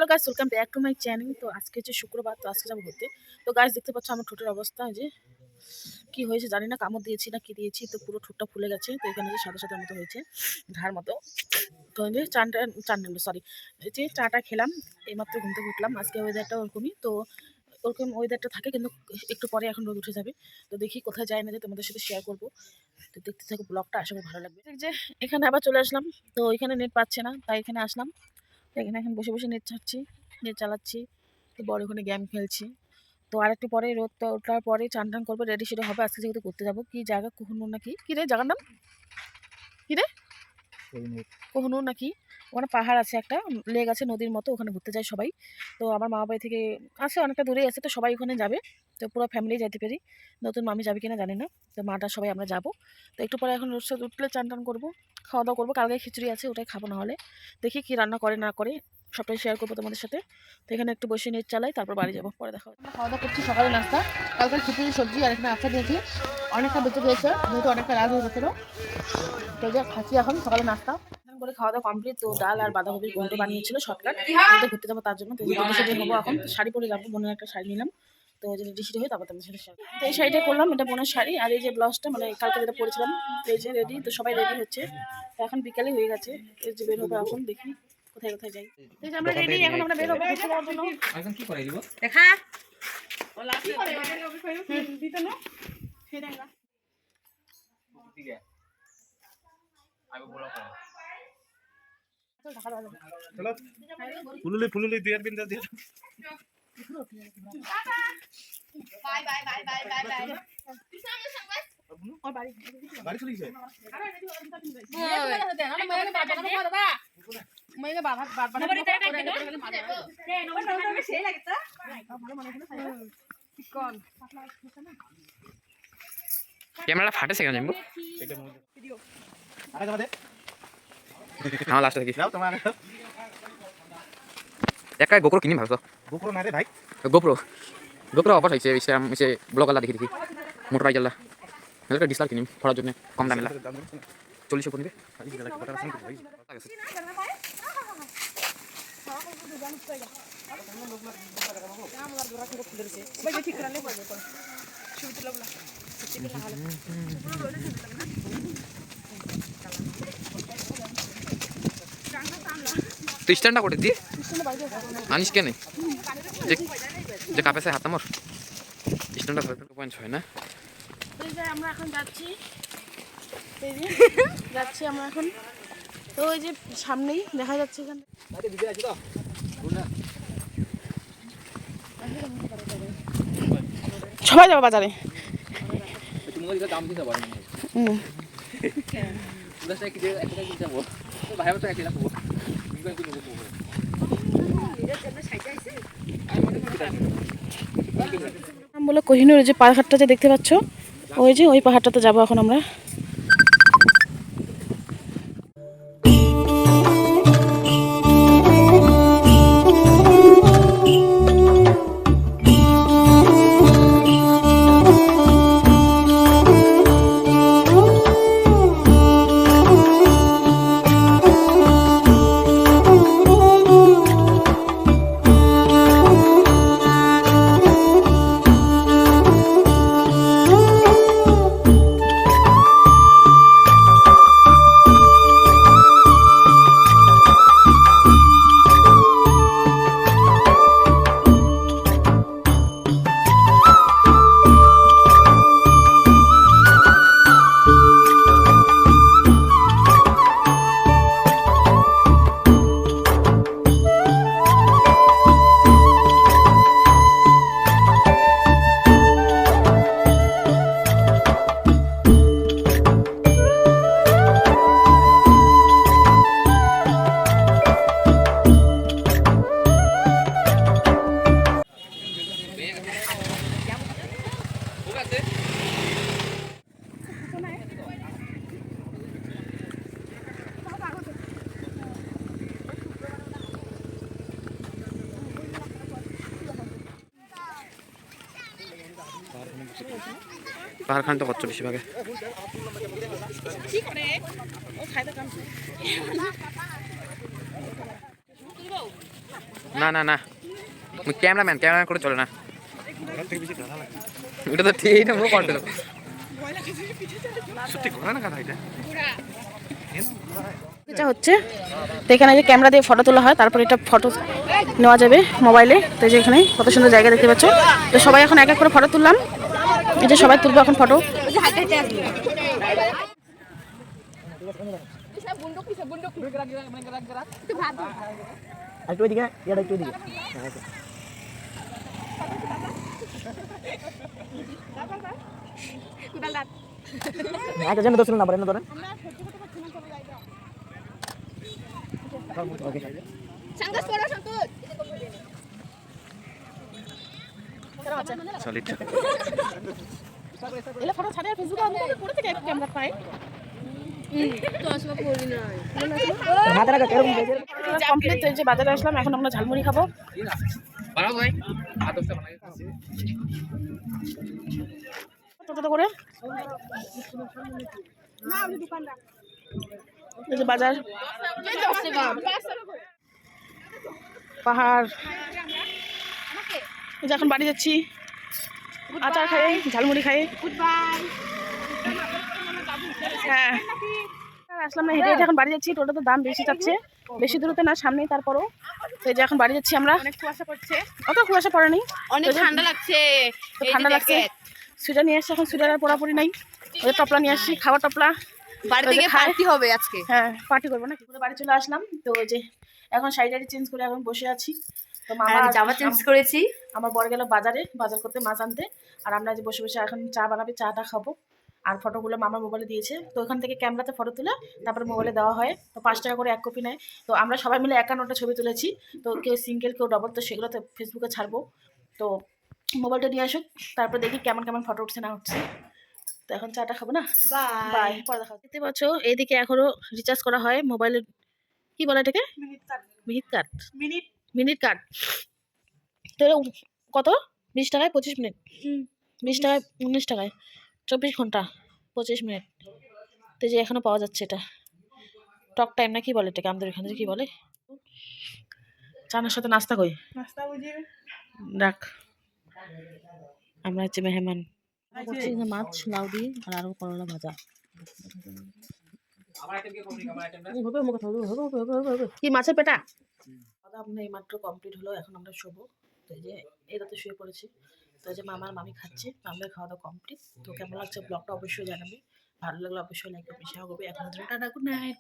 Hello guys, welcome back to my channel. তো আজকে হচ্ছে শুক্রবার, তো আজকে যাবো ঘুরতে। তো গাইস দেখতে পাচ্ছ আমার ঠোঁটের অবস্থা যে কি হয়েছে জানি না, কামড় দিয়েছি না কি দিয়েছি, তো পুরো ঠোঁটটা ফুলে গেছে। তো এখানে যে সাদা সাদা মতো হয়েছে, ঘাড় মতো। তো এই যে সরি, এই যে চাটা খেলাম, এইমাত্র ঘুম থেকে উঠলাম। আজকে ওয়েদারটা ওরকমই, তো ওরকম ওয়েদারটা থাকে, কিন্তু একটু পরে এখন রোদ উঠে যাবে। তো দেখি কোথায় যায় না, যে তোমাদের সাথে শেয়ার করবো। তো দেখতে থাকো ব্লগটা, আশা করি ভালো লাগবে। যে এখানে আবার চলে আসলাম, তো এখানে নেট পাচ্ছে না, তাই এখানে আসলাম। এখানে এখন বসে বসে নেট চালাচ্ছি। তো বড় ওখানে গেম খেলছি। তো আরেকটু পরে রোদটা ওঠার পরে চান টান করবো, রেডি সেটা হবে। আজকে যেহেতু করতে যাবো, কি জায়গা কোহনুর নাকি, কি রে জায়গার নাম কি রে, কোহনুর নাকি। ওখানে পাহাড় আছে, একটা লেক আছে নদীর মতো, ওখানে ঘুরতে যায় সবাই। তো আমার মা বাড়ি থেকে আছে, অনেকটা দূরেই আছে, তো সবাই ওখানে যাবে। তো পুরো ফ্যামিলি যেতে পারি, নতুন মামি যাবে কিনা জানি না। তো মাটা সবাই আমরা যাবো। তো একটু পরে এখন রোদ উঠলে চান টান করবো, খাওয়া দাওয়া করবো। কালকে খিচুড়ি আছে, ওটাই খাবো। না হলে দেখি কি রান্না করে না করে, সবটাই শেয়ার করবো তোমাদের সাথে। তো এখানে একটু বসে নেট চালাই, তারপর বাড়ি যাবো। পরে দেখা হবে। খাওয়া দাওয়া করছি, সকালে নাস্তা, কালকে খিচুড়ি সবজি আর এখানে আচার দিয়েছি। অনেকটা বেঁচে দিয়েছে, যেহেতু অনেকটা রাত হয়ে গেছিলো। তো যে খাচ্ছি এখন সকালে নাস্তা করে, খাওয়া দাওয়া কমপ্লিট। তো ডাল আর বাঁধাকপির ঘন্ট বানিয়েছিল শর্টকাট, ঘুরতে যাবো তার জন্য। তো রেডি হবো এখন, শাড়ি পরে যাবো, বোনের একটা শাড়ি নিলাম। তো যে রেডি হয়ে তারপর তোমার সাথে শেয়ার। তো এই শাড়িটা করলাম, এটা বোনের শাড়ি। আর এই যে ব্লাউজটা, মানে কালকে যেটা পরেছিলাম, এই যে রেডি। তো সবাই রেডি হচ্ছে, তো এখন বিকালে হয়ে গেছে। এই যে বের হবো এখন, দেখি কোথায় কোথায় যাই। এই যে আমরা রেডি, এখন আমরা বের হবো ঘুরতে যাওয়ার জন্য। এখন কি করে দিব দেখা ওলা কি করে দিতে না সেটা না ঠিক আছে। আমি বলা চলো ফুলুলি দিয়ে বিন দিয়ে bye bye bye bye bye bye সামনে সামনে আর বাড়ি চলে গেছে মেয়ে বাবা বাবা সেই লাগে তা কোন ক্যামেরাটা ফাটেছে কেন জানবো এটা ভিডিও আরে যাবে আমার লাস্টে দেখি নাও তোমার একাই গোপ্রো কিনি ভাবছো গোপ্রো না রে ভাই গোপ্রো অফার হয়েছে এসে ব্লগারলা দেখি মোটর বাইকারলা একটা ডিসলার কিনি পড়ার জন্য কম দামে 40 পড়বে তুই স্ট্যান্ডটা করে দি আনিস কেন যে কাপেছে হাত আমার স্ট্যান্ডটা 2.6 না। আমরা এখন যাচ্ছি, আমরা এখন। তো ওই যে সামনেই দেখা যাচ্ছে এখানে সবাই যাবে বাজারে। বলে কোহিনুর, যে পাহাড়টা যে দেখতে পাচ্ছ, ওই যে ওই পাহাড়টাতে যাবো এখন আমরা। পাহাড় তো হচ্ছে বেশিরভাগে না না না ক্যামেরাম্যান করে চলে না ঘোড়ার থেকে বেশি গাধা লাগে এটা তো ঠিক এটা মুখ কন্ট্রোল সত্যি ঘোড়া না গাধা এটা যা হচ্ছে তো এখানে যে ক্যামেরা দিয়ে ফটো তোলা হয়, তারপর এটা ফটো নেওয়া যাবে মোবাইলে। তো এই যে এখানে কত সুন্দর জায়গা দেখতে পাচ্ছ। তো সবাই এখন এক এক করে ফটো তুললাম, এই যে সবাই তুলবো এখন ফটো। একটু এদিকে এটা একটু এদিকে একটা জন্য দোষের নাম্বার এনে ধরেন সলিড এলে ফটো ছাড়ে ফেসবুকে আপলোড করে থেকে ক্যামেরা পাই। হাতে রাখা এরকম কমপ্লিট। তো এই যে বাজারে আসলাম, এখন আমরা ঝালমুড়ি খাবো। বানাও ভাই হাত ধরে বানাই টোটো করে এই যে বাজার, পাহাড়। এই যে এখন বাড়ি যাচ্ছি, আচার খাই, ঝালমুড়ি খাই। হ্যাঁ আসলাম না, হেঁটে হেঁটে এখন বাড়ি যাচ্ছি। টোটোতে দাম বেশি চাচ্ছে, বেশি দূরতে না, সামনেই। তারপরও তো এই যে এখন বাড়ি যাচ্ছি আমরা। অনেক কুয়াশা পড়ছে, অত কুয়াশা পড়েনি, অনেক ঠান্ডা লাগছে। তো ঠান্ডা লাগছে। সুইটার নিয়ে আসছি, এখন সুইটার আর পরাপরি নাই। ওই টপলা নিয়ে আসছি, খাওয়া টপলা। বাড়ি থেকে পার্টি হবে আজকে। হ্যাঁ পার্টি করবো না, কি করে বাড়ি চলে আসলাম। তো ওই যে এখন শাড়িটারি চেঞ্জ করে এখন বসে আছি। তো মামা আর জামা চেঞ্জ করেছি। আমার বর গেল বাজারে, বাজার করতে, মাছ আনতে। আর আমরা যে বসে বসে এখন চা বানাবে, চাটা খাবো। আর ফটোগুলো মামার মোবাইলে দিয়েছে, তো ওখান থেকে ক্যামেরাতে ফটো তুলে তারপরে মোবাইলে দেওয়া হয়। তো 5 টাকা করে 1 কপি নেয়। তো আমরা সবাই মিলে 51টা ছবি তুলেছি। তো কেউ সিঙ্গেল, কেউ ডবল। তো সেগুলো তো ফেসবুকে ছাড়বো। তো মোবাইলটা নিয়ে আসুক, তারপর দেখি কেমন কেমন ফটো উঠছে না উঠছে। তো এখন চাটা খাবো না, বাই, পরে দেখা হবে। দেখতে পাচ্ছ এইদিকে এখনো রিচার্জ করা হয় মোবাইলের, কি বলে এটাকে, মিনিট কার্ড। তো এটা কত, 20 টাকায় 25 মিনিট, 20 টাকায় 19 টাকায় 24 ঘন্টা 25 মিনিট। তো যে এখনো পাওয়া যাচ্ছে এটা, টক টাইম না কি বলে এটাকে, আমাদের এখানে কি বলে। চানার সাথে নাস্তা কই, রাখ। আমরা হচ্ছে মেহমান। মাছ, লাউ দিয়ে আর আরো করলা ভাজা। কি মাছের পেটা। আমরা এইমাত্র কমপ্লিট হলো, এখন আমরা শোবো। তো এই যে এরা তো শুয়ে পড়েছি। তো এই যে মামার মামি খাচ্ছে, আমাদের খাওয়া দাওয়া কমপ্লিট। তো কেমন লাগছে ব্লগটা অবশ্যই জানাবে, ভালো লাগলে অবশ্যই লাইক করবে, শেয়ার করবে। এখন টাটা, গুড নাইট।